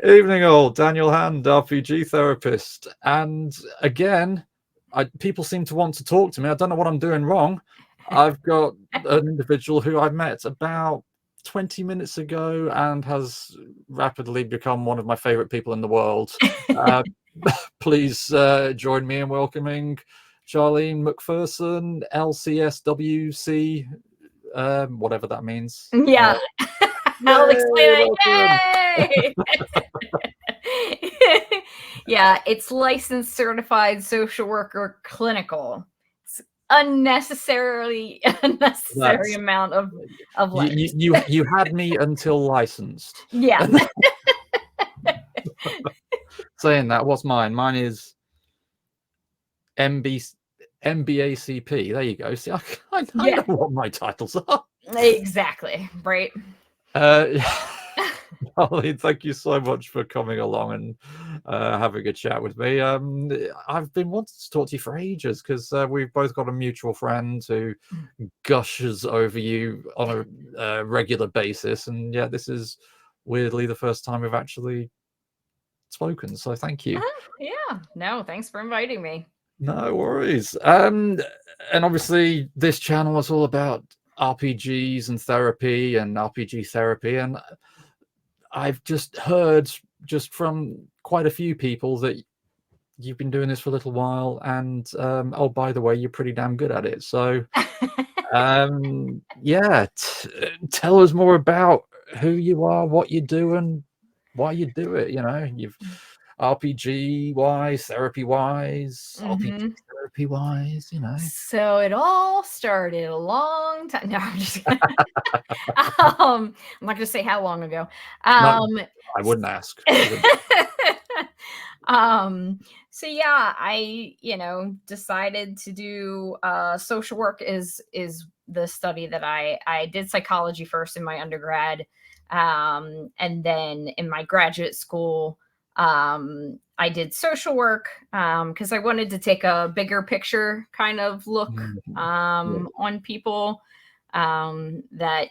Evening all, Daniel Hand, RPG therapist. And again, people seem to want to talk to me. I don't know what I'm doing wrong. I've got an individual who I met about 20 minutes ago and has rapidly become one of my favorite people in the world. Please join me in welcoming Charlene Macpherson LCSWC, whatever that means. Yeah. I'll explain it. Yay! Yeah, it's licensed, certified, social worker, clinical. It's unnecessary amount of letters. You had me until licensed. Yeah. Saying that, what's mine? Mine is MBACP. There you go. See, I know what my titles are. Exactly. Right. Holly, thank you so much for coming along and having a chat with me. I've been wanting to talk to you for ages because we've both got a mutual friend who gushes over you on a regular basis, and yeah, this is weirdly the first time we've actually spoken. So thank you. Yeah. No, thanks for inviting me. No worries. And obviously, this channel is all about RPGs and therapy and RPG therapy, and I've just heard from quite a few people that you've been doing this for a little while, and oh, by the way, you're pretty damn good at it. So yeah, tell us more about who you are, what you do, and why you do it. You've RPG wise, therapy wise, RPG therapy wise, So it all started a long time. No, I'm just I'm not gonna say how long ago. No, I wouldn't ask. So yeah, I decided to do social work is the study that I did psychology first in my undergrad, and then in my graduate school I did social work because I wanted to take a bigger picture kind of look on people that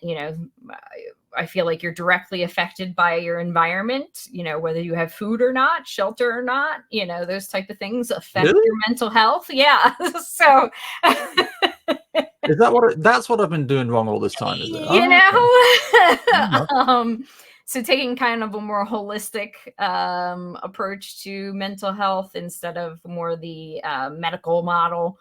I feel like you're directly affected by your environment, whether you have food or not, shelter or not, those type of things affect your mental health. Yeah. So is that that's what I've been doing wrong all this time, is it? Okay. So taking kind of a more holistic approach to mental health instead of more the medical model.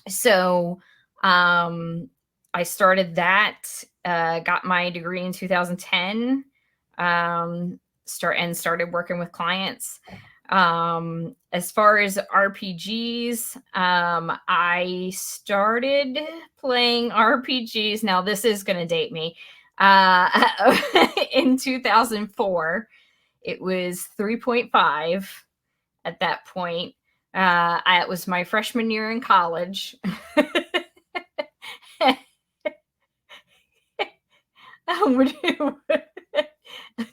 So I started that, got my degree in 2010, started working with clients. As far as RPGs, I started playing RPGs. Now this is going to date me. In 2004, it was 3.5 at that point. It was my freshman year in college.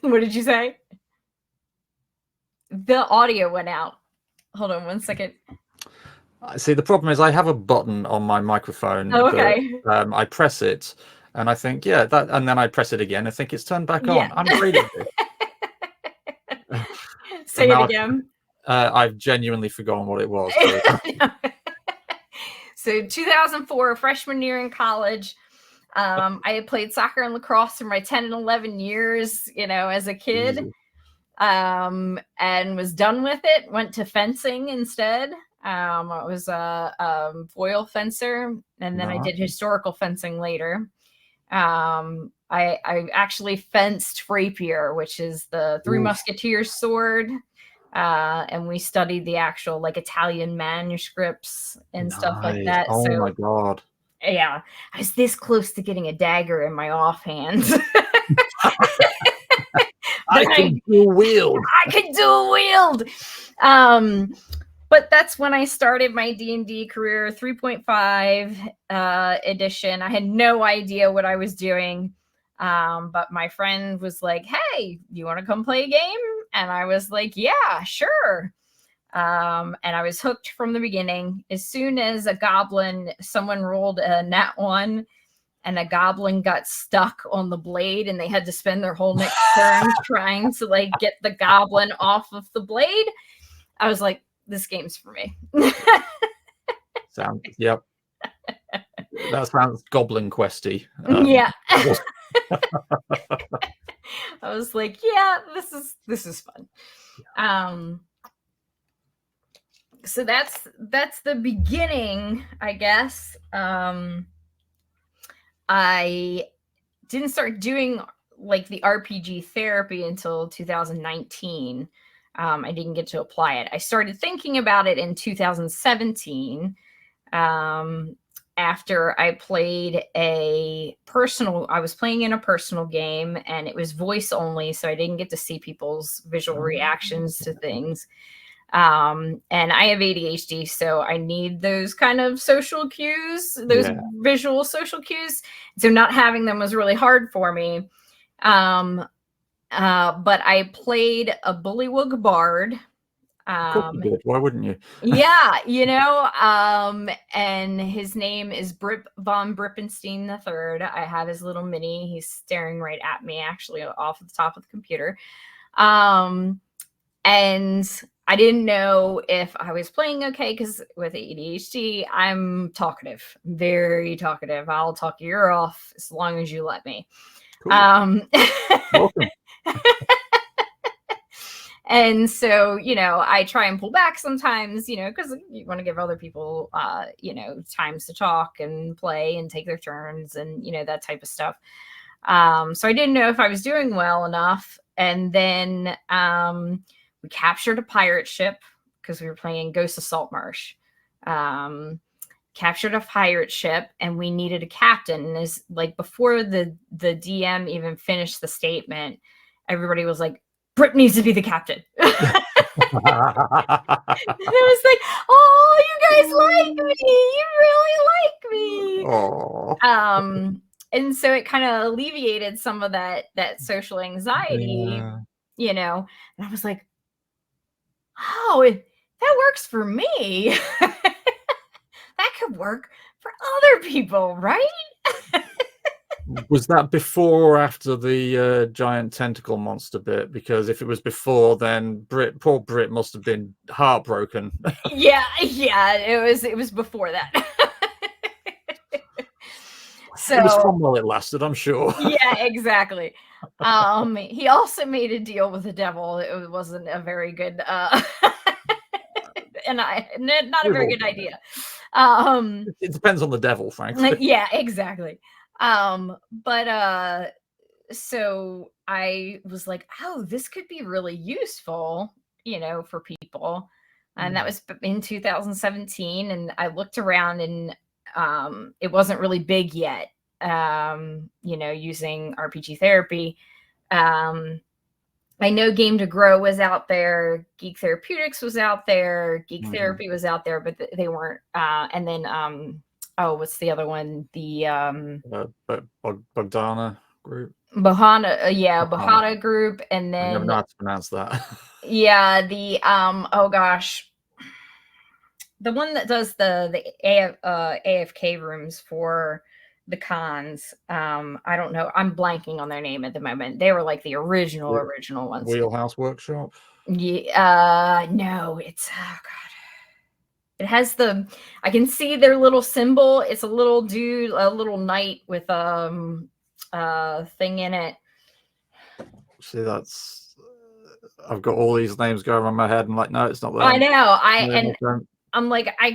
What did you say? The audio went out. Hold on one second. See, the problem is I have a button on my microphone. Oh, okay. That, I press it, and I think, yeah, that, and then I press it again. I think it's turned back on. I'm great at it. Say it again. I've genuinely forgotten what it was. So 2004, freshman year in college. I had played soccer and lacrosse for my 10 and 11 years, as a kid, and was done with it. Went to fencing instead. I was a foil fencer, and then I did historical fencing later. I actually fenced rapier, which is the Three Musketeers sword. And we studied the actual Italian manuscripts and stuff like that. Oh my God. Yeah, I was this close to getting a dagger in my offhand. I can dual wield. I can dual wield. But that's when I started my D&D career, 3.5 edition. I had no idea what I was doing. But my friend was like, hey, you want to come play a game? And I was like, yeah, sure. And I was hooked from the beginning. As soon as a goblin, someone rolled a nat 1 and a goblin got stuck on the blade, and they had to spend their whole next turn trying to like get the goblin off of the blade. I was like, this game's for me. Yep. That sounds Goblin Questy. Yeah. I was like, yeah, this is fun. So that's the beginning, I guess. I didn't start doing like the RPG therapy until 2019. I didn't get to apply it. I started thinking about it in 2017. After I played I was playing in a personal game, and it was voice only, so I didn't get to see people's visual reactions to things. And I have ADHD, so I need those kind of social cues, those visual social cues. So not having them was really hard for me. But I played a Bullywug Bard. Why wouldn't you? Yeah, and his name is Brip von Brippenstein III. I have his little mini. He's staring right at me, actually, off the top of the computer. And I didn't know if I was playing okay, because with ADHD, I'm talkative, very talkative. I'll talk your ear off as long as you let me. Cool. Welcome. And so, I try and pull back sometimes, because you want to give other people, times to talk and play and take their turns and, that type of stuff. So I didn't know if I was doing well enough. And then we captured a pirate ship because we were playing Ghost of Saltmarsh. Captured a pirate ship, and we needed a captain. And is like before the DM even finished the statement, everybody was like, Britt needs to be the captain. I was like, oh, you guys like me. You really like me. And so it kind of alleviated some of that social anxiety, and I was like, oh, that works for me. That could work for other people, right? Was that before or after the giant tentacle monster bit? Because if it was before, then poor Brit must have been heartbroken. Yeah, it was before that. So it was fun while it lasted, I'm sure. Yeah, exactly. He also made a deal with the devil. It wasn't a very good and not a very good idea. It depends on the devil, frankly. Yeah, exactly. But so I was like, oh, this could be really useful, for people. And that was in 2017. And I looked around, and it wasn't really big yet, using RPG therapy. I know Game to Grow was out there, Geek Therapeutics was out there, Geek Therapy was out there, but they weren't. And then what's the other one? The Bogdana group. Bahana group, and then I never know how to pronounce that. Yeah, the oh gosh, the one that does the AFK rooms for the cons. I don't know. I'm blanking on their name at the moment. They were like the original ones. Wheelhouse Workshop. Yeah, no, it's oh god. It has I can see their little symbol. It's a little dude, a little knight with thing in it. See, I've got all these names going around my head. I'm like, no, it's not that. I know. I'm like, I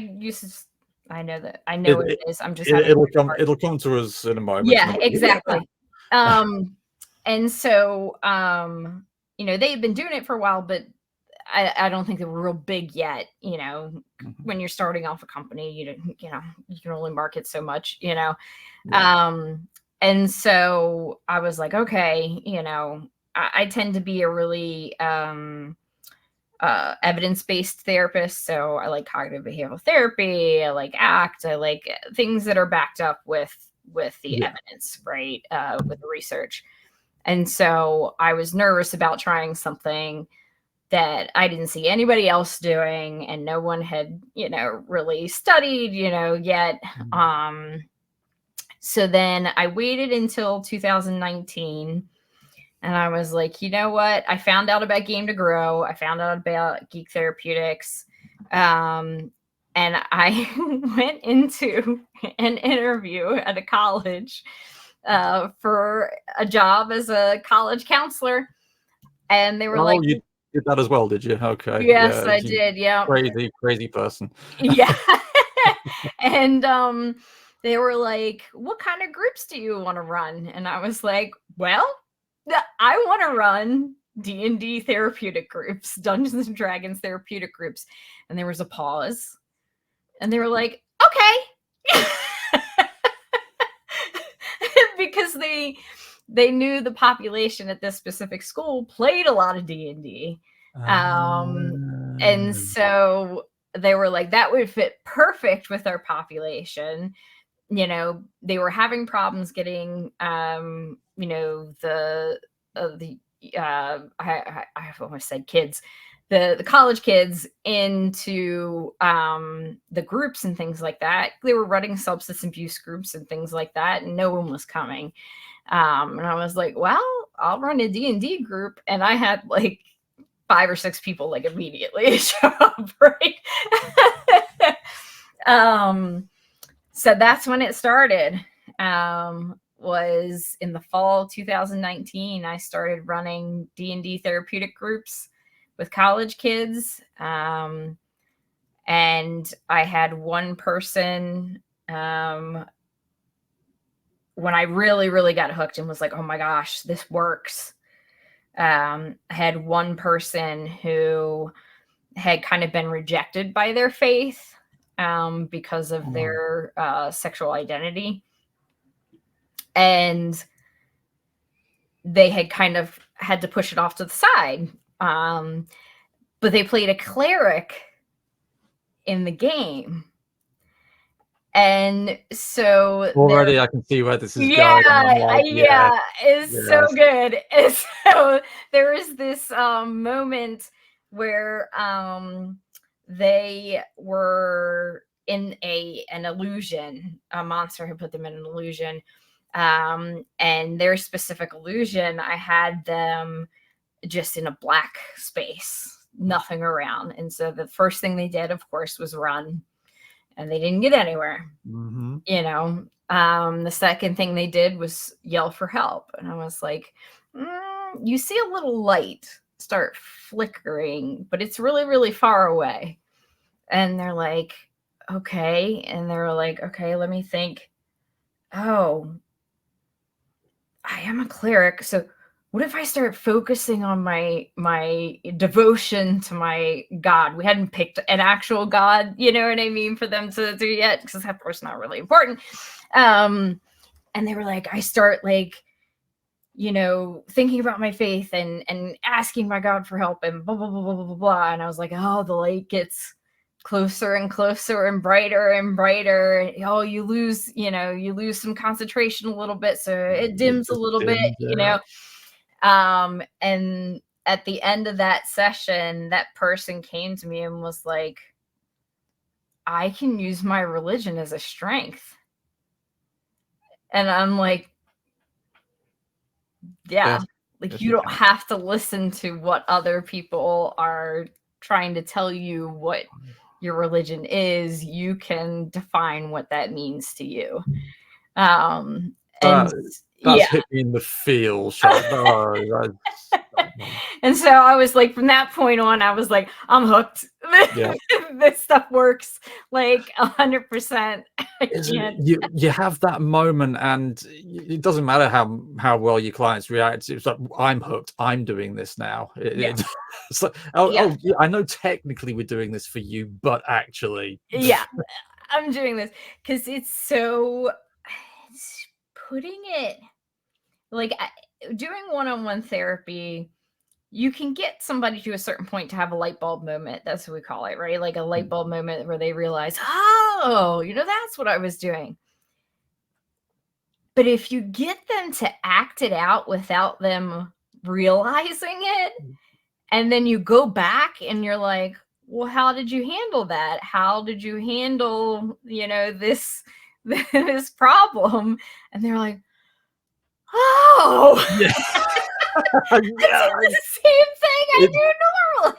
know that. I know what it is. I'm just it'll come to us in a moment. Yeah, exactly. And so they've been doing it for a while, but I don't think they were real big yet. When you're starting off a company, you can only market so much. Yeah. And so I was like, okay, I tend to be a really evidence-based therapist. So I like cognitive behavioral therapy. I like ACT. I like things that are backed up with the evidence, right? With the research. And so I was nervous about trying something that I didn't see anybody else doing, and no one had, really studied, yet. So then I waited until 2019, and I was like, you know what? I found out about Game to Grow. I found out about Geek Therapeutics. And I went into an interview at a college for a job as a college counselor. And they were like, you did that as well, did you? Okay. yes, Yeah. I You did. Yeah. crazy person. Yeah. And they were like, what kind of groups do you want to run? And I was like, well, I want to run D&D therapeutic groups, Dungeons and Dragons therapeutic groups. And there was a pause. And they were like, okay. Because they knew the population at this specific school played a lot of D&D. And so they were like, that would fit perfect with our population. You know, they were having problems getting, you know, I almost said kids, the college kids into the groups and things like that. They were running substance abuse groups and things like that, and no one was coming. And I was like, well, I'll run a D&D group. And I had like 5 or 6 people like immediately show up, right? So that's when it started. Was in the fall 2019. I started running D&D therapeutic groups with college kids. And I had one person when I really got hooked and was like, oh my gosh, this works. I had one person who had kind of been rejected by their faith because of their sexual identity. And they had kind of had to push it off to the side. But they played a cleric in the game. And so already I can see where this is going. Yeah, it's so good. And so there is this moment where they were in an illusion. A monster had put them in an illusion. And their specific illusion, I had them just in a black space, nothing around. And so the first thing they did, of course, was run. And they didn't get anywhere. Mm-hmm. You know, the second thing they did was yell for help. And I was like, you see a little light start flickering, but it's really far away. And they're like, okay. And they were like, okay, let me think. Oh, I am a cleric. So what if I start focusing on my devotion to my God? We hadn't picked an actual God, you know what I mean, for them to do yet, because of course not really important. And they were like, I start like, you know, thinking about my faith and asking my God for help and blah, blah, blah, blah, blah, blah. And I was like, oh, the light gets closer and closer and brighter and brighter. Oh, you lose some concentration a little bit. So it dims a little bit, you know. And at the end of that session, that person came to me and was like, I can use my religion as a strength. And I'm like, yeah. Like, you don't have to listen to what other people are trying to tell you what your religion is. You can define what that means to you. That's hit me in the feels. And so I was like, from that point on, I was like, I'm hooked. Yeah. This stuff works like 100%. You have that moment, and it doesn't matter how well your clients react. It's like, I'm hooked. I'm doing this now. It's like, I know technically we're doing this for you, but actually, I'm doing this because it's putting it like doing one-on-one therapy. You can get somebody to a certain point to have a light bulb moment. That's what we call it, right? Like a light bulb moment where they realize, oh, you know, that's what I was doing. But if you get them to act it out without them realizing it, and then you go back and you're like, well, how did you handle that? How did you handle, you know, this this problem. And they're like, oh, Yeah. I do the same thing I do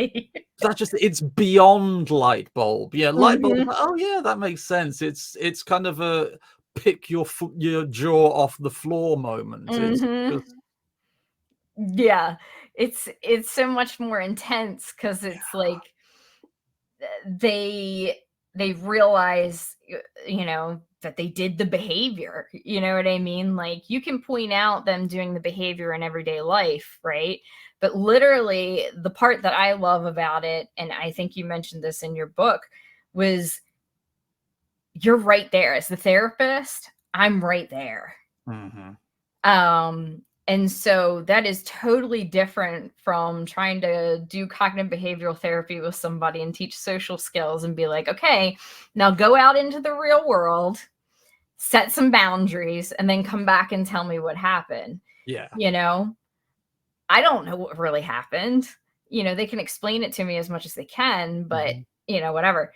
normally. That's just, it's beyond light bulb. Yeah, light bulb. Mhm. Oh yeah, that makes sense. It's kind of a pick your jaw off the floor moment. It's Mhm. just, Yeah, it's so much more intense because it's like they they realize that they did the behavior. You know what I mean? Like, you can point out them doing the behavior in everyday life, right? But literally the part that I love about it, and I think you mentioned this in your book, was you're right there as the therapist. I'm right there. mhm. And so that is totally different from trying to do cognitive behavioral therapy with somebody and teach social skills and be like, okay, now go out into the real world, set some boundaries, and then come back and tell me what happened. Yeah. You know, I don't know what really happened. They can explain it to me as much as they can, but, Mhm. whatever.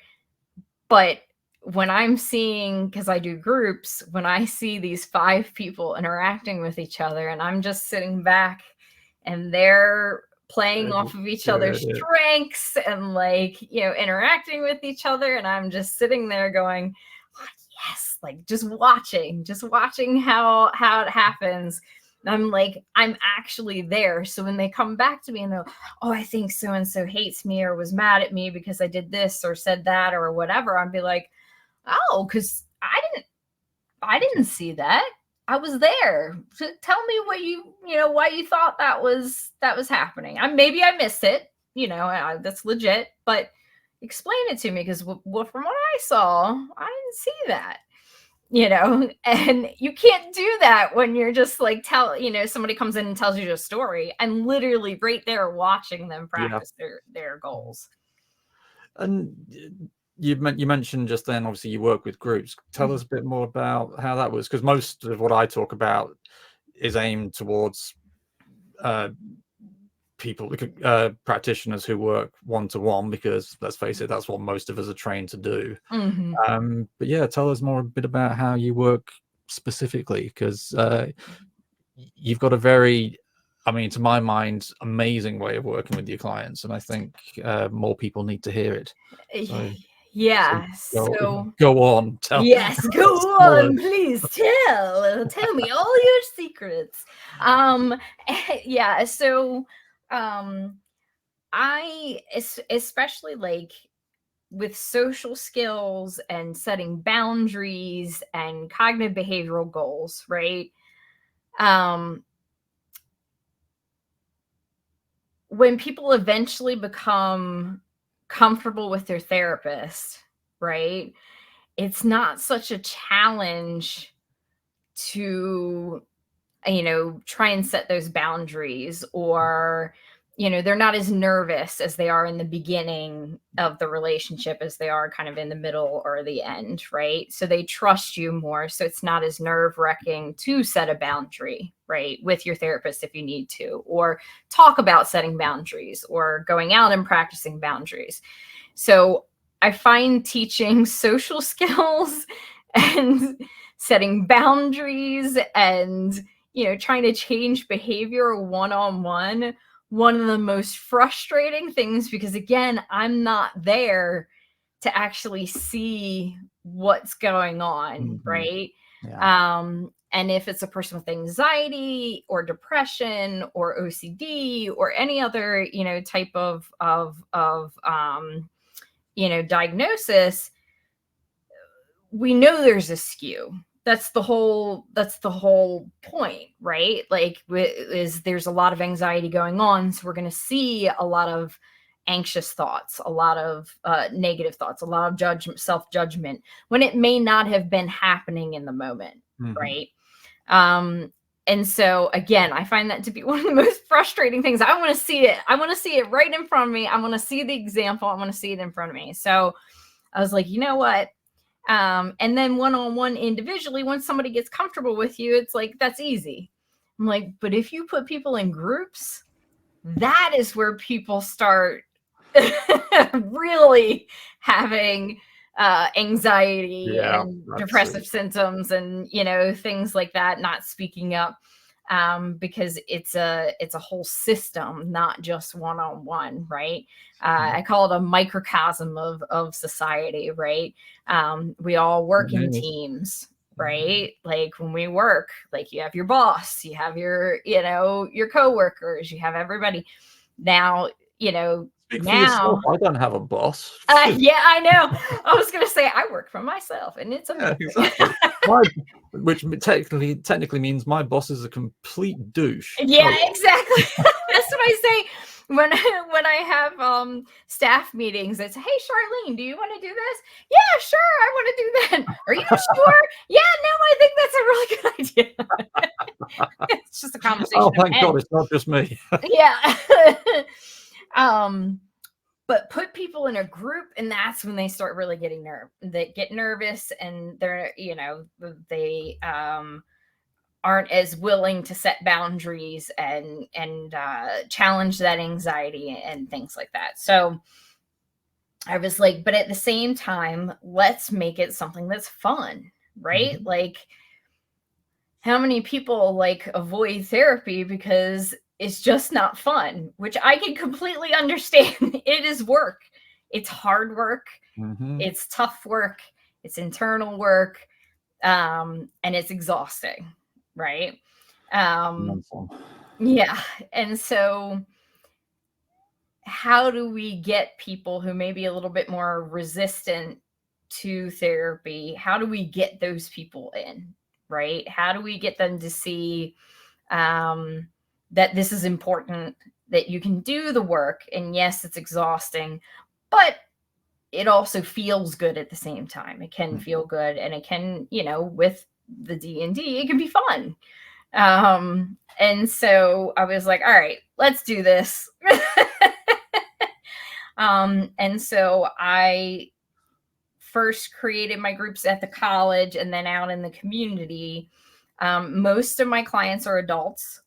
But when I'm seeing, because I do groups, when I see these 5 people interacting with each other and I'm just sitting back and they're playing off of each other's Yeah. strengths and, like, interacting with each other, and I'm just sitting there going, "Oh, yes," like, just watching how it happens. And I'm like, I'm actually there. So when they come back to me and they're, oh, I think so and so hates me or was mad at me because I did this or said that or whatever, I'd be like, oh, because I didn't see that. I was there. Tell me what why you thought that was happening. Maybe I missed it. That's legit. But explain it to me, because from what I saw, I didn't see that. And you can't do that when you're just like somebody comes in and tells you a story. I'm literally right there watching them Yeah. practice their goals. And you mentioned just then, obviously you work with groups. Tell Mhm. us a bit more about how that was, because most of what I talk about is aimed towards uh, people, practitioners who work one-to-one, because let's face it, that's what most of us are trained to do. Mhm. But yeah, tell us more a bit about how you work specifically, because you've got a very, I mean, to my mind, amazing way of working with your clients, and I think more people need to hear it. So, so Yeah. go, So go on, tell. yes, go Tell us. on, please tell me all your secrets. Um, yeah. So, um, especially like with social skills and setting boundaries and cognitive behavioral goals, right? Um, when people eventually become comfortable with their therapist, right? It's not such a challenge to try and set those boundaries, or they're not as nervous as they are in the beginning of the relationship as they are kind of in the middle or the end, right? So they trust you more, so it's not as nerve-wracking to set a boundary, right, with your therapist if you need to, or talk about setting boundaries or going out and practicing boundaries. So I find teaching social skills and setting boundaries and trying to change behavior one-on-one, one of the most frustrating things, because again, I'm not there to actually see what's going on, Mhm. right? Yeah. And if it's a person with anxiety or depression or OCD or any other type of diagnosis, we know there's a skew. That's the whole point, right? Like, is there's a lot of anxiety going on, so we're going to see a lot of anxious thoughts, a lot of negative thoughts, a lot of self-judgment, when it may not have been happening in the moment, Mhm. right? um and so again, I find that to be one of the most frustrating things. I want to see it. I want to see it right in front of me. I want to see the example. I want to see it in front of me. So I was like, you know what? And then one-on-one individually, once somebody gets comfortable with you, it's like, that's easy. I'm like, but if you put people in groups, that is where people start really having anxiety Yeah, and that's depressive symptoms and, you know, things like that, not speaking up, because it's a whole system, not just one-on-one, right? I call it a microcosm of society, right? We all work in teams, right? Like when we work, like you have your boss, you have your, you know, your coworkers, you have everybody. Now, you know, Speak for now, yourself. I don't have a boss. yeah, I know. I was gonna say I work for myself, and it's Yeah, amazing. exactly. Which technically means my boss is a complete douche. Yeah, exactly. That's what I say when I have staff meetings. It's, hey Charlene, do you want to do this? Yeah, sure, I want to do that. Are you sure? Yeah, no, I think that's a really good idea. It's just a conversation. Oh, thank God, it's not just me. Yeah. But put people in a group, and that's when they start really getting they get nervous, and they're, you know, they aren't as willing to set boundaries and challenge that anxiety and things like that. So I was like, but at the same time, let's make it something that's fun, right? Like, how many people like avoid therapy because it's just not fun, which I can completely understand. It is work. It's hard work. It's tough work. It's internal work. And it's exhausting, right? Yeah. And so how do we get people who may be a little bit more resistant to therapy? How do we get those people in, right? How do we get them to see that this is important, that you can do the work, and yes, it's exhausting, but it also feels good at the same time. It can feel good, and it can, you know, with the D&D, it can be fun. And so I was like, all right, let's do this. And so I first created my groups at the college and then out in the community. Most of my clients are adults,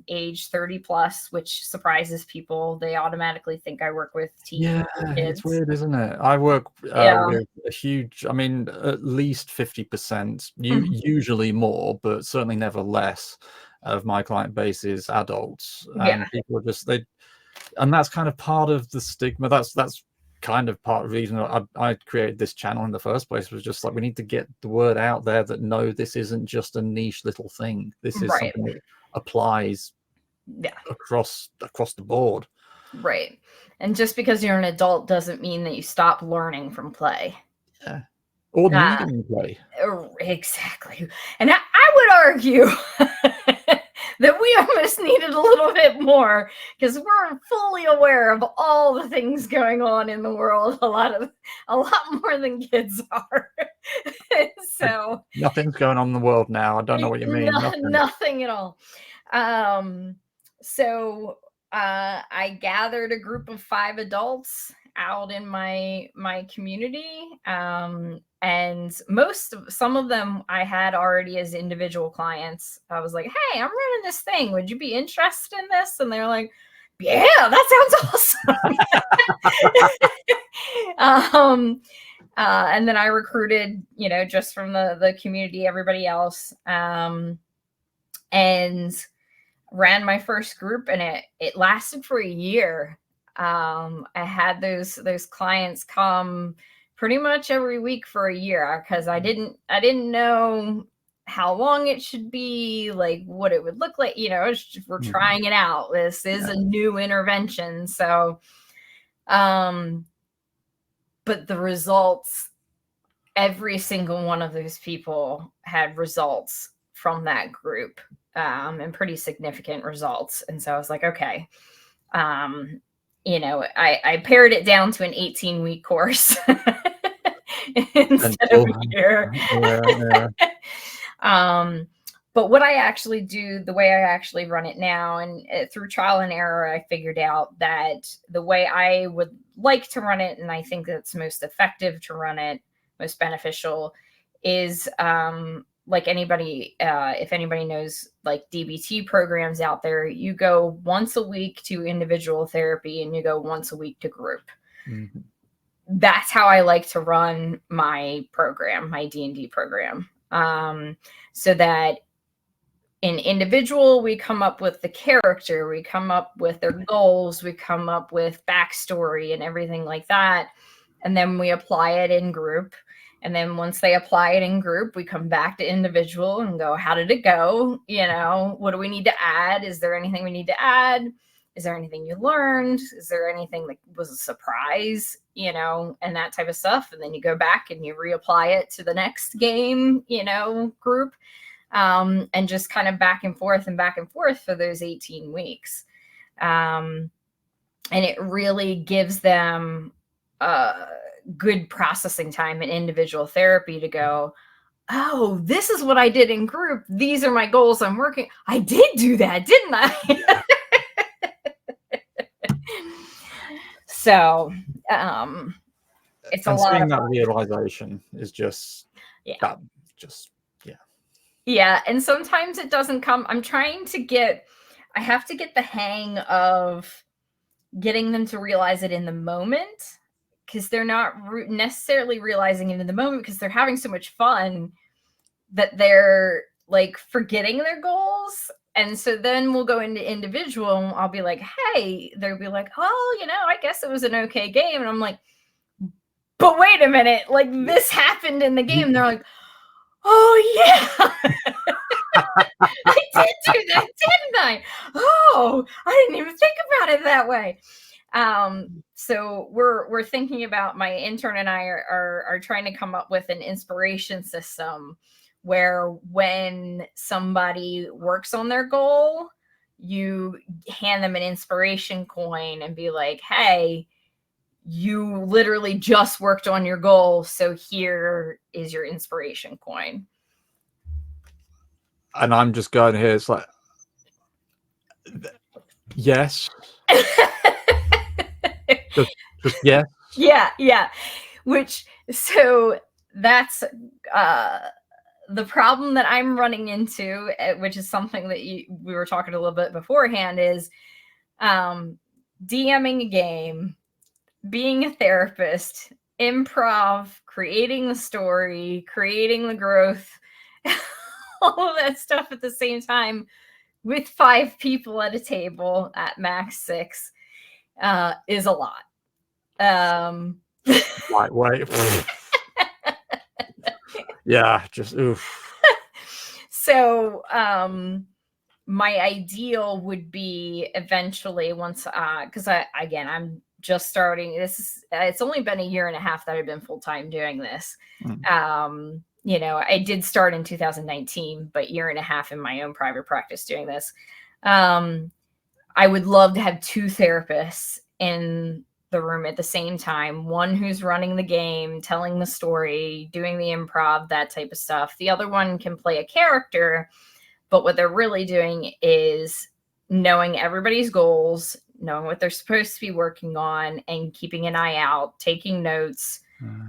age 30 plus, which surprises people. They automatically think I work with teens. Yeah, it's weird, isn't it? I work with a huge, I mean, at least 50%, usually more, but certainly never less, of my client base is adults. And people are just, and that's kind of part of the stigma. That's kind of part of the reason I created this channel in the first place, was just like, we need to get the word out there that no, this isn't just a niche little thing. This is something that applies across the board. Right. And just because you're an adult doesn't mean that you stop learning from play. Yeah. Or needing play. Exactly. And I would argue that we almost needed a little bit more, because we're fully aware of all the things going on in the world, a lot more than kids are. So nothing's going on in the world now. I don't know what you mean. Nothing at all. So I gathered a group of 5 adults out in my community, and some of them I had already as individual clients. I was like, hey, I'm running this thing, would you be interested in this? And they're like, yeah, that sounds awesome. And then I recruited, you know, just from the community, everybody else, and ran my first group, and it lasted for a year. I had those clients come pretty much every week for a year, because I didn't know how long it should be, like what it would look like. You know, we're trying it out. This is a new intervention. So, but the results, every single one of those people had results from that group, and pretty significant results. And so I was like, okay, you know, I pared it down to an 18-week course instead of a year. But what I actually do, the way I actually run it now, and through trial and error, I figured out that the way I would like to run it, and I think that's most effective to run it, most beneficial, is like anybody, if anybody knows like DBT programs out there, you go once a week to individual therapy and you go once a week to group. that's how I like to run my program, my D&D program. So that in individual, we come up with the character, we come up with their goals, we come up with backstory and everything like that. And then we apply it in group. And then once they apply it in group, we come back to individual and go, how did it go? You know, what do we need to add? Is there anything we need to add? Is there anything you learned? Is there anything that was a surprise? You know, and that type of stuff. And then you go back and you reapply it to the next game, you know, group. And just kind of back and forth for those 18 weeks. And it really gives them good processing time in individual therapy to go, oh, this is what I did in group. These are my goals I'm working. I did do that, didn't I? So it's a lot of that realization is just, yeah. Yeah. And sometimes it doesn't come. I have to get the hang of getting them to realize it in the moment, because they're not necessarily realizing it in the moment because they're having so much fun that they're like forgetting their goals. And so then we'll go into individual and I'll be like, hey, they'll be like, oh, you know, I guess it was an okay game. And I'm like, but wait a minute, like this happened in the game. They're like, oh yeah, I did do that, didn't I? Oh, I didn't even think about it that way. So we're thinking about, my intern and I are trying to come up with an inspiration system where when somebody works on their goal, you hand them an inspiration coin and be like, hey, you literally just worked on your goal, so here is your inspiration coin. And I'm just going here, it's like, yes. just yes. Yeah. Which, so that's the problem that I'm running into, which is something that we were talking a little bit beforehand, is DMing a game, being a therapist, improv, creating the story, creating the growth, all of that stuff at the same time with 5 people at a table at max 6 is a lot. Wait. Yeah, just oof. So my ideal would be eventually, once because I'm just starting this, it's only been a year and a half that I've been full-time doing this. You know, I did start in 2019, but year and a half in my own private practice doing this. I would love to have 2 therapists in the room at the same time. One who's running the game, telling the story, doing the improv, that type of stuff. The other one can play a character, but what they're really doing is knowing everybody's goals, knowing what they're supposed to be working on, and keeping an eye out, taking notes,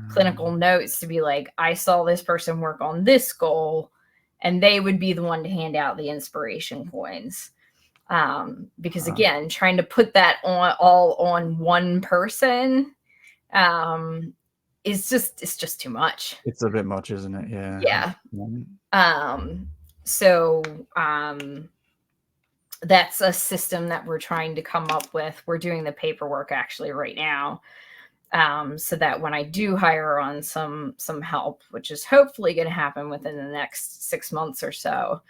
clinical notes, to be like, I saw this person work on this goal, and they would be the one to hand out the inspiration coins. Because again, trying to put that all on one person it's just too much. It's a bit much, isn't it? Yeah. So that's a system that we're trying to come up with. We're doing the paperwork actually right now. So that when I do hire on some help, which is hopefully going to happen within the next 6 months or so,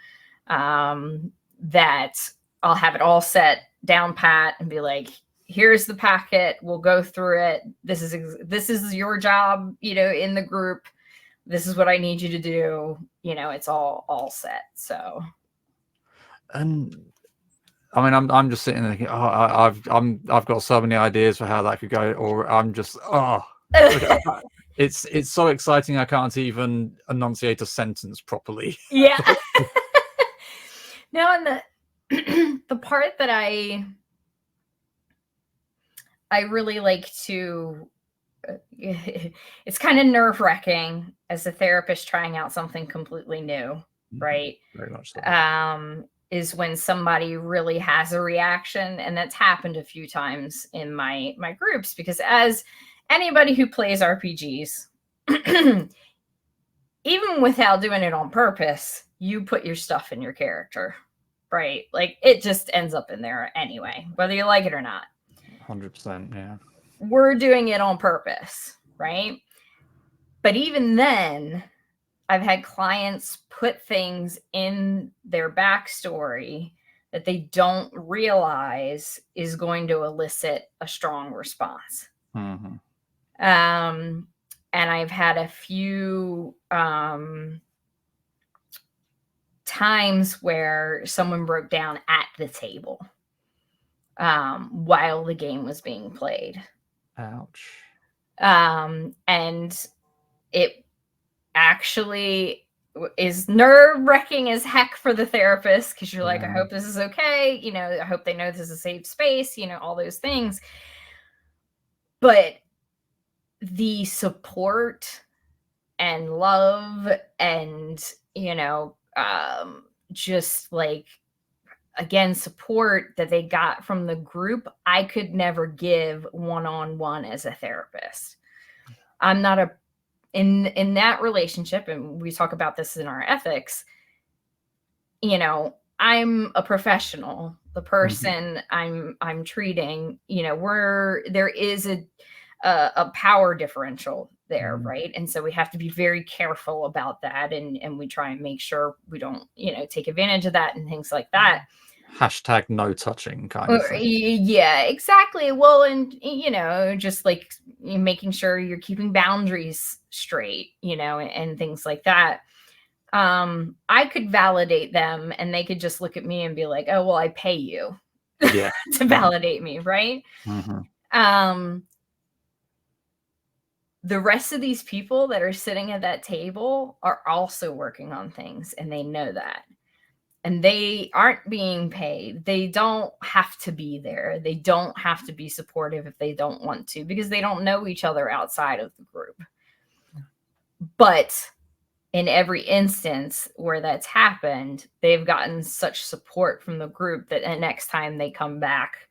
that I'll have it all set down pat and be like, here's the packet. We'll go through it. This is your job, you know, in the group. This is what I need you to do. You know, it's all set. So, and I mean, I'm just sitting there thinking, I've got so many ideas for how that could go, or I'm just it's so exciting I can't even enunciate a sentence properly. Yeah. No, and the part that I really like to, it's kind of nerve-wracking as a therapist trying out something completely new, right? Very much so. Is when somebody really has a reaction, and that's happened a few times in my groups, because as anybody who plays RPGs, even without doing it on purpose, you put your stuff in your character, right? Like it just ends up in there anyway, whether you like it or not. 100%, yeah. We're doing it on purpose, right? But even then, I've had clients put things in their backstory that they don't realize is going to elicit a strong response. Mm-hmm. And I've had a few times where someone broke down at the table while the game was being played. Ouch. And it actually is nerve-wracking as heck for the therapist, because you're like, I hope this is okay. You know, I hope they know this is a safe space, you know, all those things. But the support and love and, you know, just like, again, support that they got from the group, I could never give one-on-one as a therapist. I'm not in that relationship, and we talk about this in our ethics, you know, I'm a professional. The person I'm treating, you know, there is a power differential there, right? And so we have to be very careful about that, and we try and make sure we don't, you know, take advantage of that and things like that. Hashtag no touching kind of thing. Yeah, exactly. Well, and you know, just like making sure you're keeping boundaries straight, you know, and things like that. I could validate them and they could just look at me and be like, oh, well, I pay you to validate me, right? The rest of these people that are sitting at that table are also working on things, and they know that. And they aren't being paid. They don't have to be there. They don't have to be supportive if they don't want to, because they don't know each other outside of the group. But in every instance where that's happened, they've gotten such support from the group that the next time they come back,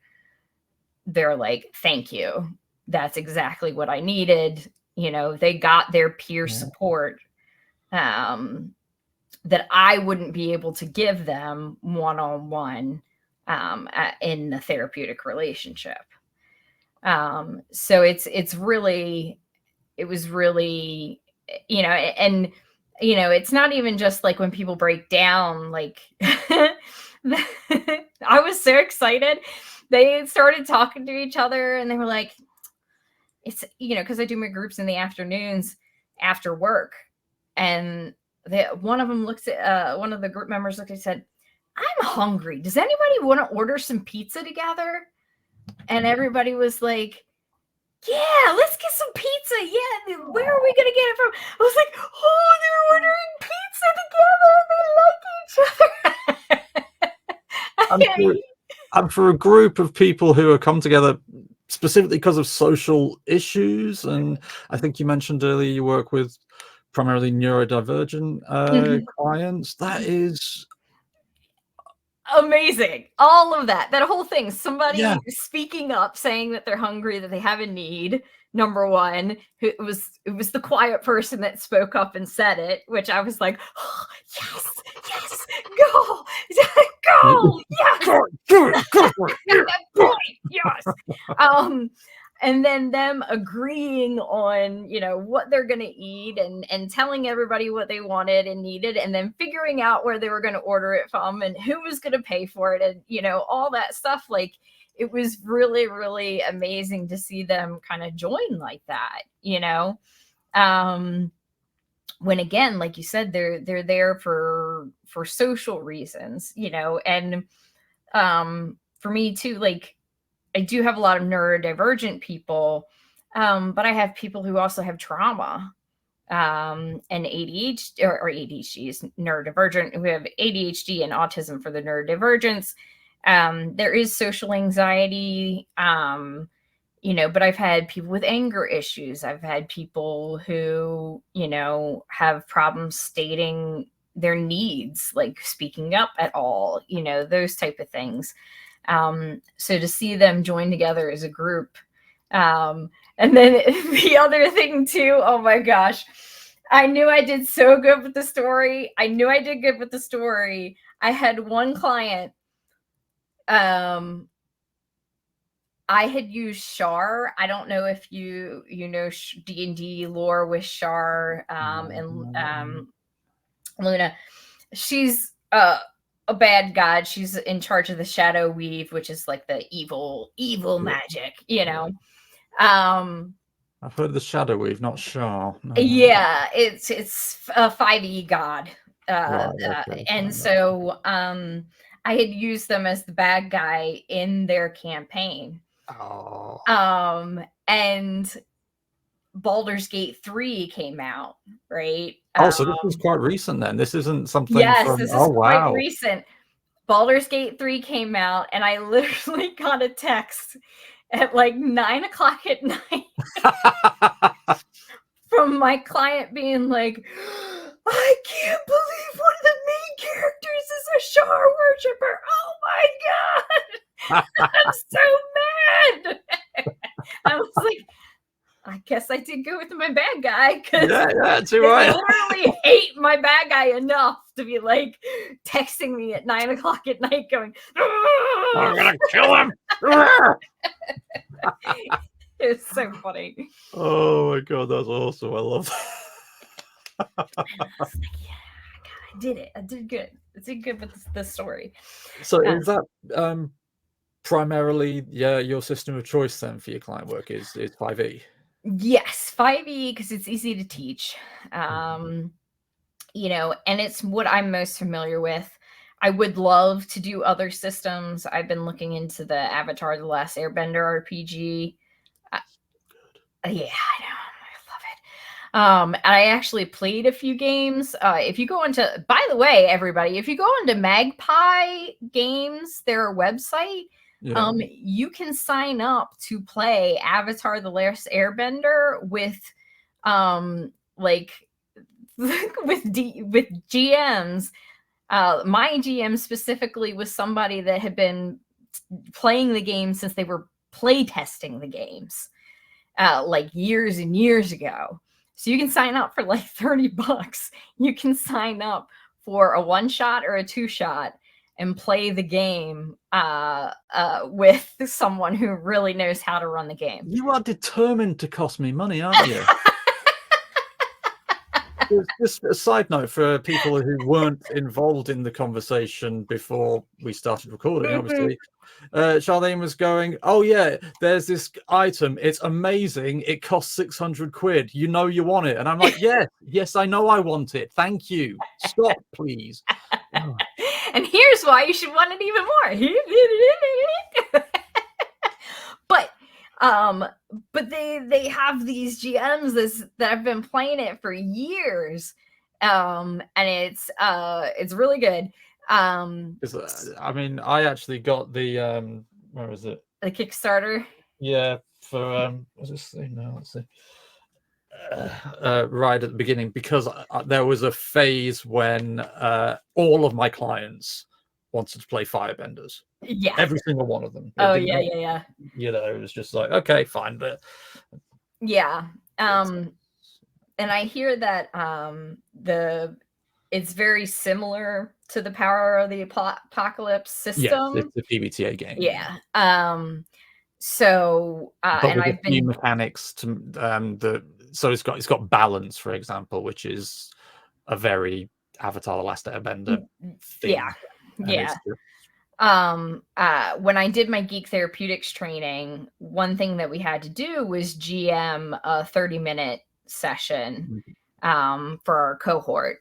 they're like, thank you. That's exactly what I needed. You know, they got their peer support that I wouldn't be able to give them one-on-one in the therapeutic relationship. So it was really, you know, and, you know, it's not even just like when people break down, like, I was so excited. They started talking to each other and they were like, it's, you know, because I do my groups in the afternoons after work. And one of them looks at, one of the group members looked and said, I'm hungry. Does anybody want to order some pizza together? And everybody was like, yeah, let's get some pizza. Yeah, where are we going to get it from? I was like, oh, they're ordering pizza together. They like each other. And for a group of people who have come together specifically because of social issues, and I think you mentioned earlier you work with primarily neurodivergent clients, that is amazing. All of that whole thing, somebody speaking up, saying that they're hungry, that they have a need. Number one, it was the quiet person that spoke up and said it, which I was like, oh, yes, go, yes, go for it, yes. And then them agreeing on, you know, what they're going to eat and telling everybody what they wanted and needed, and then figuring out where they were going to order it from and who was going to pay for it, and, you know, all that stuff. Like, it was really, really amazing to see them kind of join like that, you know, when, again, like you said, they're there for social reasons, you know. And for me too, like, I do have a lot of neurodivergent people, but I have people who also have trauma and ADHD, or ADHD is neurodivergent, who have ADHD and autism for the neurodivergence. There is social anxiety, you know, but I've had people with anger issues. I've had people who, you know, have problems stating their needs, like speaking up at all, you know, those type of things. So to see them join together as a group, And then the other thing too, oh my gosh, I knew I did so good with the story. I knew I did good with the story. I had one client, I had used Char. I don't know if you know D&D lore with Char and Luna. She's a bad god. She's in charge of the Shadow Weave, which is like the evil magic, you know. I've heard of the Shadow Weave, not Shah. No. Yeah, it's a 5e god. Right, okay, And fine, so I had used them as the bad guy in their campaign. Oh. And Baldur's Gate 3 came out, right? Oh, so this was quite recent then. This isn't something Yes, from, this is oh, quite wow. recent. Baldur's Gate 3 came out, and I literally got a text at like 9 o'clock at night from my client being like, I can't believe one of the main characters is a Char worshiper. Oh my God. I'm so mad. I was like, I guess I did go with my bad guy, because that's they right. literally hate my bad guy enough to be like texting me at 9 o'clock at night going, I'm gonna kill him. It's so funny. Oh my God, that's awesome. I love that. I was like, yeah, I did it. I did good. I did good with this story. So is that primarily your system of choice then for your client work is 5e? Yes, 5e, because it's easy to teach. You know, and it's what I'm most familiar with. I would love to do other systems. I've been looking into the Avatar: The Last Airbender RPG. Yeah, I know. I love it. I actually played a few games. If you go into, by the way, everybody, if you go into Magpie Games, their website, you can sign up to play Avatar: The Last Airbender with, like, with GMs. My GM specifically was somebody that had been playing the game since they were play testing the games, like years and years ago. So you can sign up for like $30. You can sign up for a 1-shot or a 2-shot and play the game with someone who really knows how to run the game. You are determined to cost me money, aren't you? Just a side note for people who weren't involved in the conversation before we started recording, obviously. Charlene was going, oh yeah, there's this item, it's amazing, it costs 600 quid, you know you want it. And I'm like, yes, I know I want it, thank you, stop please. And here's why you should want it even more. But they have these GMs that have been playing it for years, and it's really good. I mean, I actually got the where is it? The Kickstarter. Yeah, for what's this thing now? Let's see. Right at the beginning, because there was a phase when all of my clients wanted to play Firebenders. Yeah, every single one of them. Oh yeah. You know, it was just like, okay, fine, but yeah. And I hear that it's very similar to the Power of the Apocalypse system. Yes, it's a PBTA game. Yeah. So but and I've been mechanics to so it's got balance, for example, which is a very Avatar: The Last Airbender thing. Yeah. When I did my Geek Therapeutics training, one thing that we had to do was GM a 30-minute session for our cohort.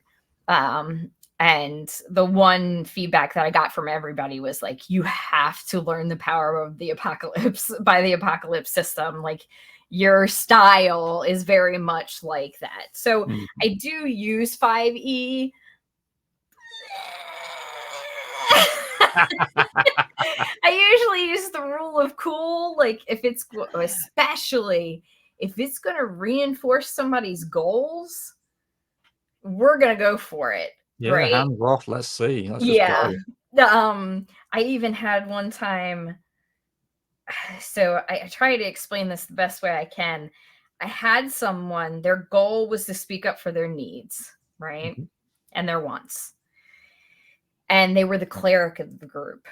And the one feedback that I got from everybody was like, you have to learn the Power of the Apocalypse by the Apocalypse system. Like, your style is very much like that. So I do use 5e. I usually use the rule of cool. Like, especially if it's going to reinforce somebody's goals, we're going to go for it. Yeah, right? Hands off. Let's see. Let's just go. I even had one time so I try to explain this the best way I can. I had someone, their goal was to speak up for their needs, right? Mhm. And their wants. And they were the cleric of the group.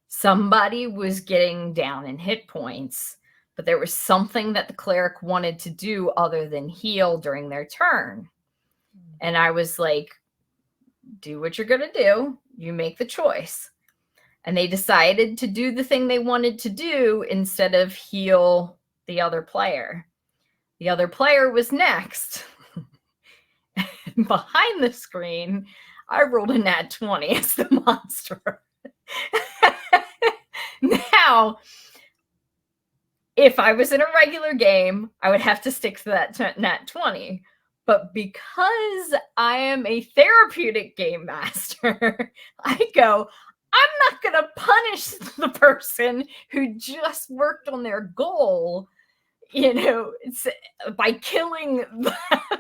Somebody was getting down in hit points, but there was something that the cleric wanted to do other than heal during their turn. And I was like, do what you're going to do. You make the choice. And they decided to do the thing they wanted to do instead of heal the other player. The other player was next. Behind the screen, I rolled a nat 20 as the monster. Now, if I was in a regular game, I would have to stick to that nat 20. But because I am a therapeutic game master, I go, I'm not going to punish the person who just worked on their goal, it's by killing.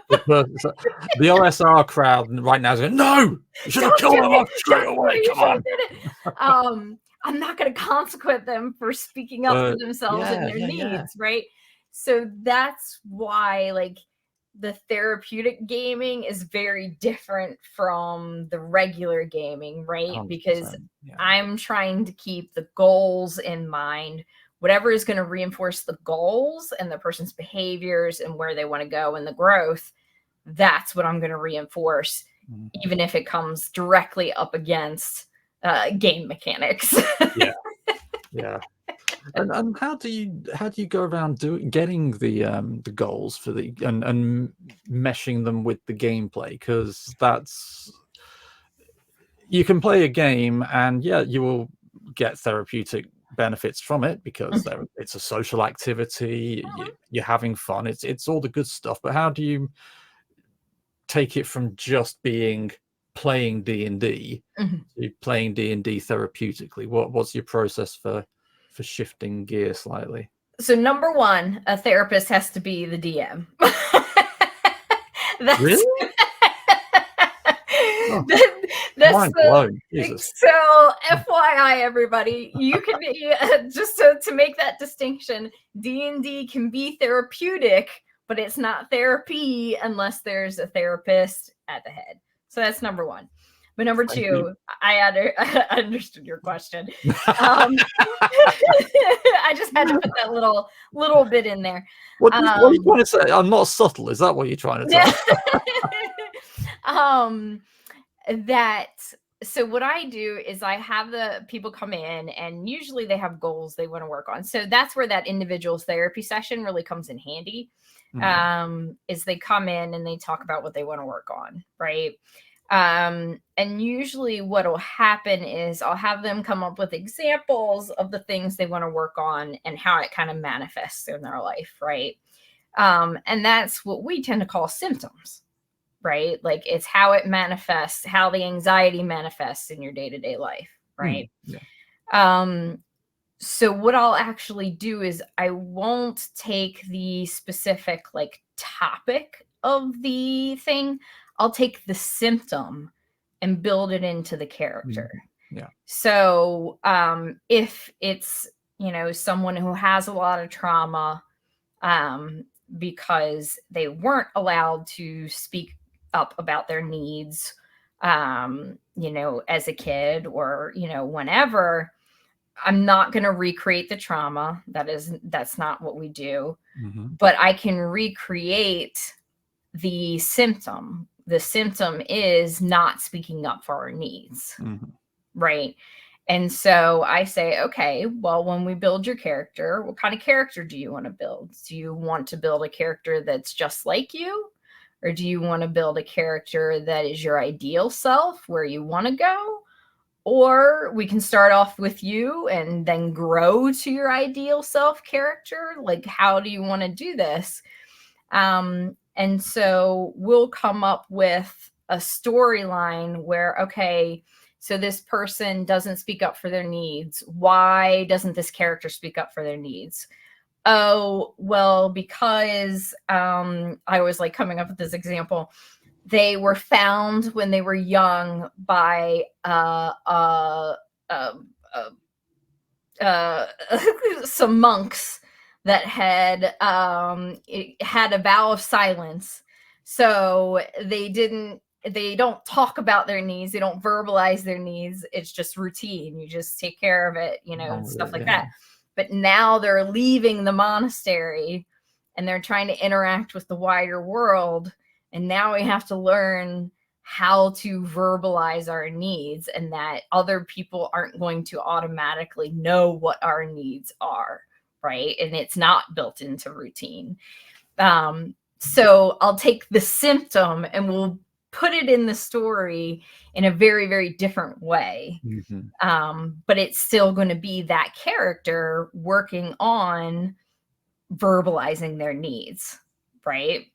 The OSR crowd right now is going, no, you should have killed them off straight away. Come on. I'm not going to consequence them for speaking up for themselves and their needs, right? So that's why, like, the therapeutic gaming is very different from the regular gaming, right? Because I'm trying to keep the goals in mind. Whatever is going to reinforce the goals and the person's behaviors and where they want to go and the growth, that's what I'm going to reinforce, even if it comes directly up against game mechanics. Yeah. And how do you go around getting the goals for and meshing them with the gameplay? Because you can play a game and you will get therapeutic benefits from it because it's a social activity. You're having fun. It's all the good stuff. But how do you take it from just playing D&D to playing D&D therapeutically? What's your process for shifting gear slightly? So number one, a therapist has to be the DM. Really? That's so FYI, everybody, you can just to make that distinction, D&D can be therapeutic, but it's not therapy unless there's a therapist at the head. So that's number one. But number two, I understood your question. I just had to put that little bit in there. What are you trying to say? I'm not subtle. Is that what you're trying to tell? So what I do is I have the people come in and usually they have goals they want to work on. So that's where that individual therapy session really comes in handy. Is they come in and they talk about what they want to work on, right? And usually what will happen is I'll have them come up with examples of the things they want to work on and how it kind of manifests in their life, right? And that's what we tend to call symptoms, right? Like it's how it manifests, how the anxiety manifests in your day-to-day life, right? So what I'll actually do is I won't take the specific like topic of the thing. I'll take the symptom and build it into the character. So if it's, someone who has a lot of trauma because they weren't allowed to speak up about their needs, as a kid or, whenever, I'm not going to recreate the trauma. That's not what we do. But I can recreate the symptom. The symptom is not speaking up for our needs. Right. And so I say, okay, well, when we build your character, what kind of character do you want to build? Do you want to build a character that's just like you? Or do you want to build a character that is your ideal self, where you want to go? Or we can start off with you and then grow to your ideal self character. Like, how do you want to do this? And so we'll come up with a storyline where, okay, so this person doesn't speak up for their needs. Why doesn't this character speak up for their needs? Oh, well, because I was like coming up with this example. They were found when they were young by some monks that had had a vow of silence, so they don't talk about their needs, they don't verbalize their needs, it's just routine, you just take care of it, and stuff like that. But now they're leaving the monastery and they're trying to interact with the wider world, and now we have to learn how to verbalize our needs, and that other people aren't going to automatically know what our needs are, right? And it's not built into routine. So I'll take the symptom and we'll put it in the story in a very, very different way. But it's still going to be that character working on verbalizing their needs, right?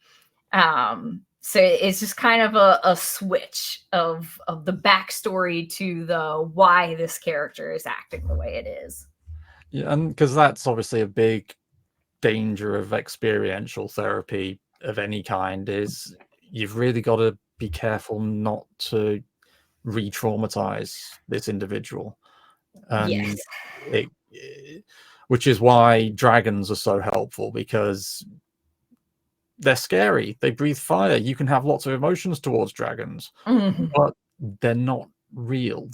So it's just kind of a switch of the backstory to the why this character is acting the way it is. Yeah, and because that's obviously a big danger of experiential therapy of any kind, is you've really got to be careful not to re-traumatize this individual. And Yes. Which is why dragons are so helpful, because they're scary. They breathe fire. You can have lots of emotions towards dragons, but they're not real.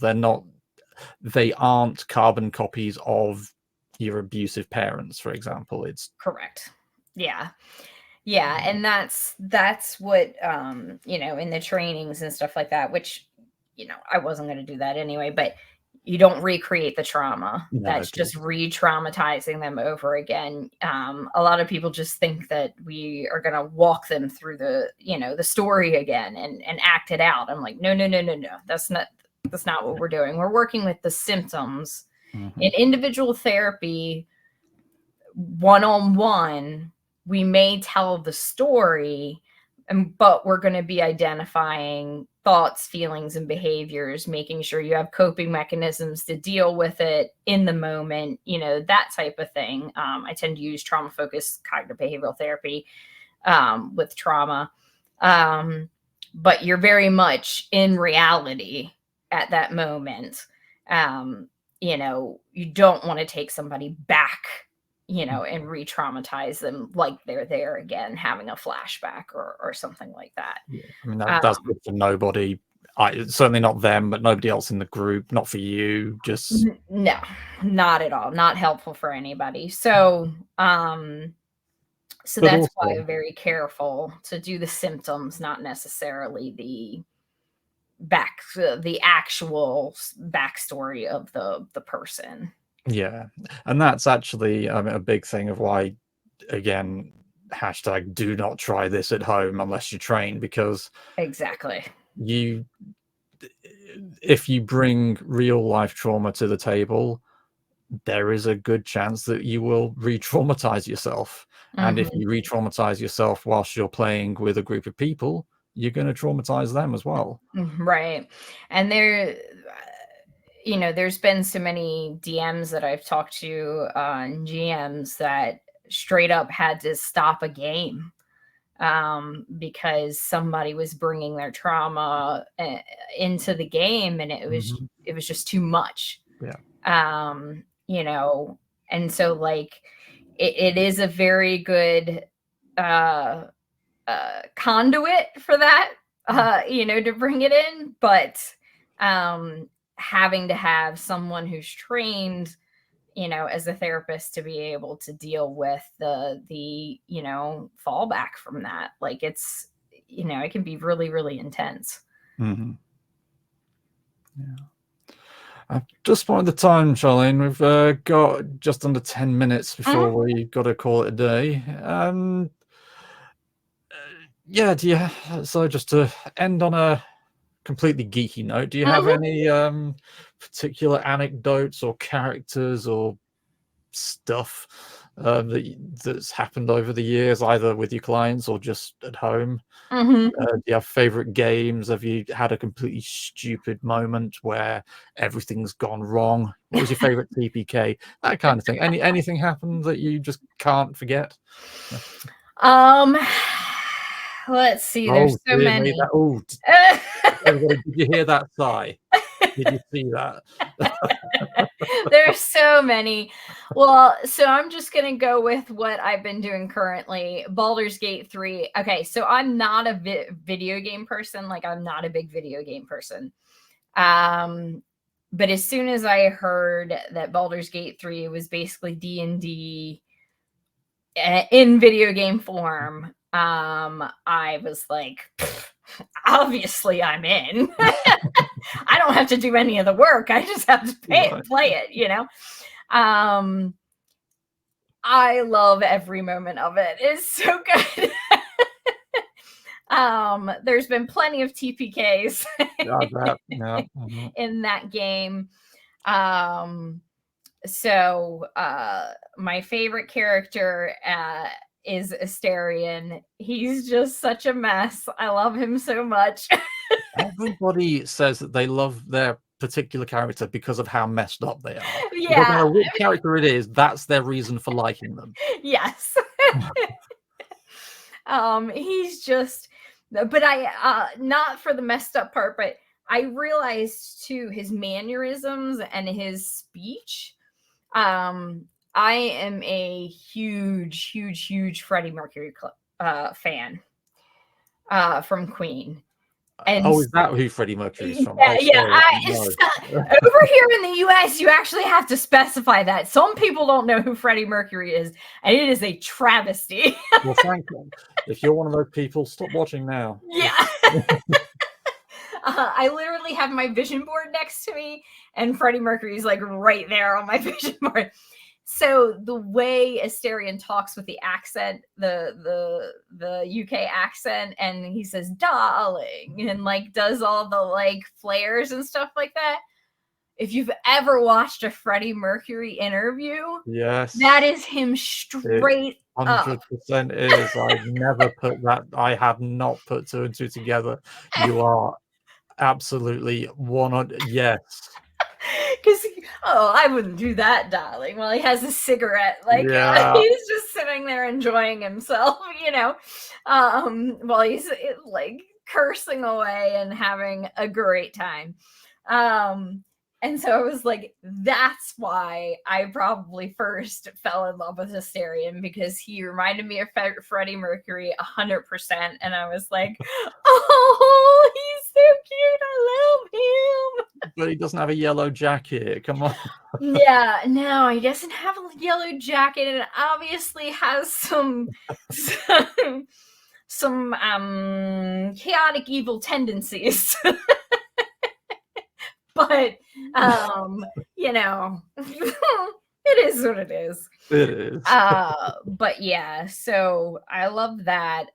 They aren't carbon copies of your abusive parents, for example. It's correct. Yeah. And that's what in the trainings and stuff like that, which I wasn't going to do that anyway, but you don't recreate the trauma. That's just re-traumatizing them over again. A lot of people just think that we are going to walk them through the story again and act it out. I'm like, no. That's not what we're doing. We're working with the symptoms. In individual therapy, one-on-one, we may tell the story, but we're going to be identifying thoughts, feelings, and behaviors, making sure you have coping mechanisms to deal with it in the moment, that type of thing. I tend to use trauma-focused cognitive behavioral therapy with trauma. But you're very much in reality at that moment. You don't want to take somebody back and re-traumatize them like they're there again, having a flashback or something like that. Yeah. I mean, that's good for nobody. Certainly not them, but nobody else in the group. Not for you. Just no, not at all. Not helpful for anybody. So, that's also why I'm very careful to do the symptoms, not necessarily the actual backstory of the person. Yeah, and that's actually a big thing of why, again, hashtag do not try this at home unless you train, because exactly, if you bring real life trauma to the table, there is a good chance that you will re-traumatize yourself. And if you re-traumatize yourself whilst you're playing with a group of people, you're going to traumatize them as well. Right. And there's been so many DMs that I've talked to on GMs that straight up had to stop a game because somebody was bringing their trauma into the game, and it was just too much. Yeah. And so like it is a very good conduit for that, to bring it in, but having to have someone who's trained, as a therapist to be able to deal with the fallback from that. Like it's, it can be really, really intense. Yeah. Just spotted the time, Charlene. We've got just under 10 minutes before we got to call it a day. Yeah, so just to end on a completely geeky note, do you have any particular anecdotes or characters or stuff that's happened over the years, either with your clients or just at home? Do you have favorite games? Have you had a completely stupid moment where everything's gone wrong? What was your favorite TPK? That kind of thing. Anything happened that you just can't forget? Let's see. There's so many. Everybody, did you hear that sigh? Did you see that? There's so many. Well, so I'm just going to go with what I've been doing currently. Baldur's Gate 3. Okay, so I'm not a video game person. Like, I'm not a big video game person. But as soon as I heard that Baldur's Gate 3 was basically D&D in video game form, I was like, obviously I'm in. I don't have to do any of the work. I just have to play it, you know? I love every moment of it. It's so good. There's been plenty of TPKs in that game. So my favorite character is Asterion. He's just such a mess. I love him so much. Everybody says that they love their particular character because of how messed up they are. Yeah. No matter what character it is, that's their reason for liking them. Yes. He's just, but not for the messed up part, but I realized too his mannerisms and his speech. I am a huge Freddie Mercury fan from Queen. And is that who Freddie Mercury is from? Yeah. Over here in the US, you actually have to specify that. Some people don't know who Freddie Mercury is, and it is a travesty. Well, thank you. If you're one of those people, stop watching now. Yeah. I literally have my vision board next to me, and Freddie Mercury's like right there on my vision board. So the way Asterion talks with the accent, the UK accent, and he says "darling" and like does all the like flares and stuff like that. If you've ever watched a Freddie Mercury interview, yes, that is him straight up. 100% is. I've never put that. I have not put two and two together. You are absolutely 100. Yes. Because I wouldn't do that, darling. Well, he has a cigarette, like he's just sitting there enjoying himself, you know, while he's like cursing away and having a great time. And so I was like, that's why I probably first fell in love with Asterion, because he reminded me of Freddie Mercury 100%. And I was like, oh, he's so cute. I love him. But he doesn't have a yellow jacket. Come on. Yeah, no, he doesn't have a yellow jacket. And it obviously has some chaotic evil tendencies. But you know, it is what it is. It is. But yeah, so I love that.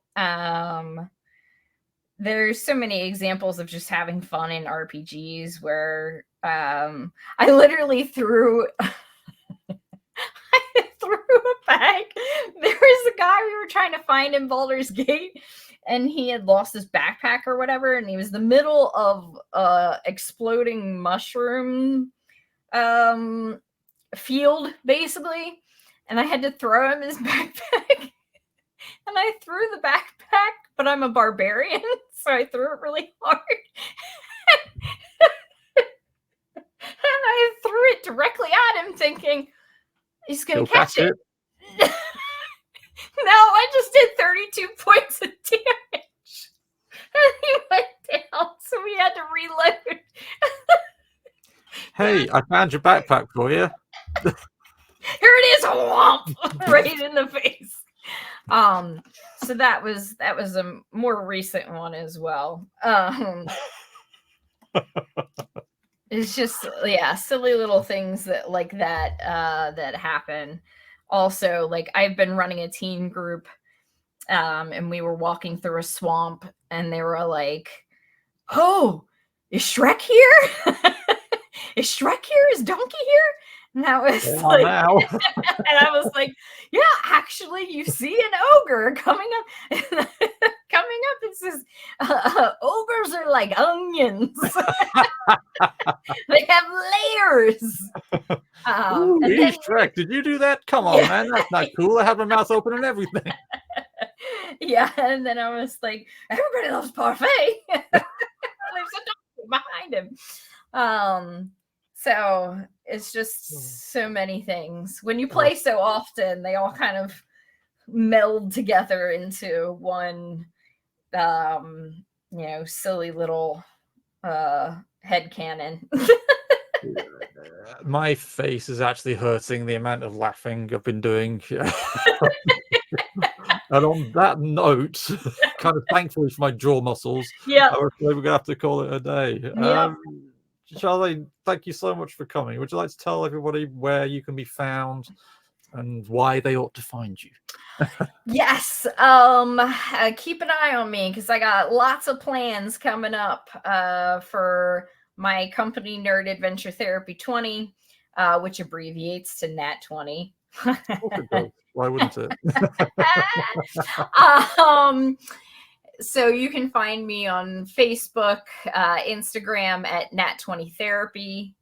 There's so many examples of just having fun in RPGs where I literally threw a bag. There was a guy we were trying to find in Baldur's Gate, and he had lost his backpack or whatever, and he was in the middle of exploding mushroom field, basically, and I had to throw him his backpack. And I threw the backpack, but I'm a barbarian, so I threw it really hard. And I threw it directly at him, thinking he's going to catch it. No, I just did 32 points of damage. And he went down, so we had to reload. Hey, I found your backpack for you. Here it is, whomp, right in the face. So that was a more recent one as well. It's just, yeah, silly little things that like that that happen. Also, like, I've been running a teen group, and we were walking through a swamp, and they were like, "Oh, is Shrek here? Is Shrek here? Is Donkey here?" And that was like, and I was like, "Yeah, actually, you see an ogre coming up." Coming up, it says, "Ogres are like onions; they have layers." Ooh, and then, Shrek, did you do that? Come on, man, that's not cool. I have my mouth open and everything. Yeah, and then I was like, "Everybody loves parfait." There's a dog behind him. So it's just so many things. When you play so often, they all kind of meld together into one, silly little head cannon. My face is actually hurting the amount of laughing I've been doing. And on that note, kind of thankfully for my jaw muscles, Yeah. I'm afraid we're gonna have to call it a day. Yep. Charlene, thank you so much for coming. Would you like to tell everybody where you can be found and why they ought to find you? Yes. Keep an eye on me because I got lots of plans coming up for my company, Nerd Adventure Therapy 20, which abbreviates to Nat 20. Of course it does. Why wouldn't it? So you can find me on Facebook, Instagram at Nat20Therapy.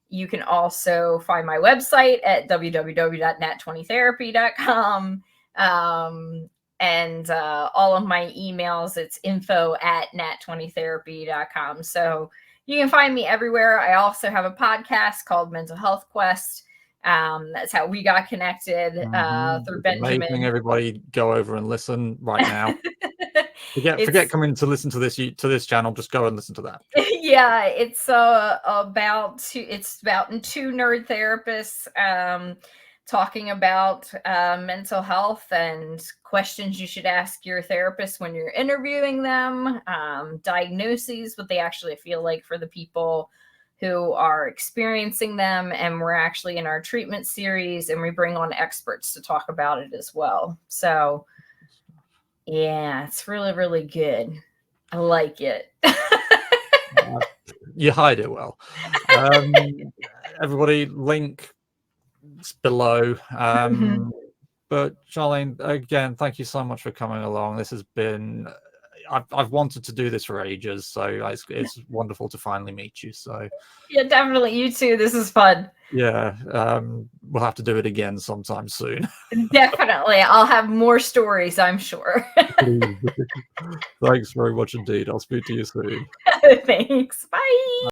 You can also find my website at www.nat20therapy.com. And all of my emails, it's info@nat20therapy.com. So you can find me everywhere. I also have a podcast called Mental Health Quest. That's how we got connected through Benjamin. Amazing. Everybody go over and listen right now. Forget coming to listen to this channel. Just go and listen to that. Yeah, it's about two nerd therapists talking about mental health and questions you should ask your therapist when you're interviewing them, diagnoses, what they actually feel like for the people who are experiencing them. And we're actually in our treatment series, and we bring on experts to talk about it as well. So yeah, it's really, really good. I like it. You hide it well. Everybody, link below. But Charlene, again, thank you so much for coming along. This has been, I've wanted to do this for ages, so it's wonderful to finally meet you. So yeah, definitely. You too. This is fun. Yeah, we'll have to do it again sometime soon. Definitely. I'll have more stories, I'm sure. Thanks very much indeed. I'll speak to you soon. Thanks. Bye.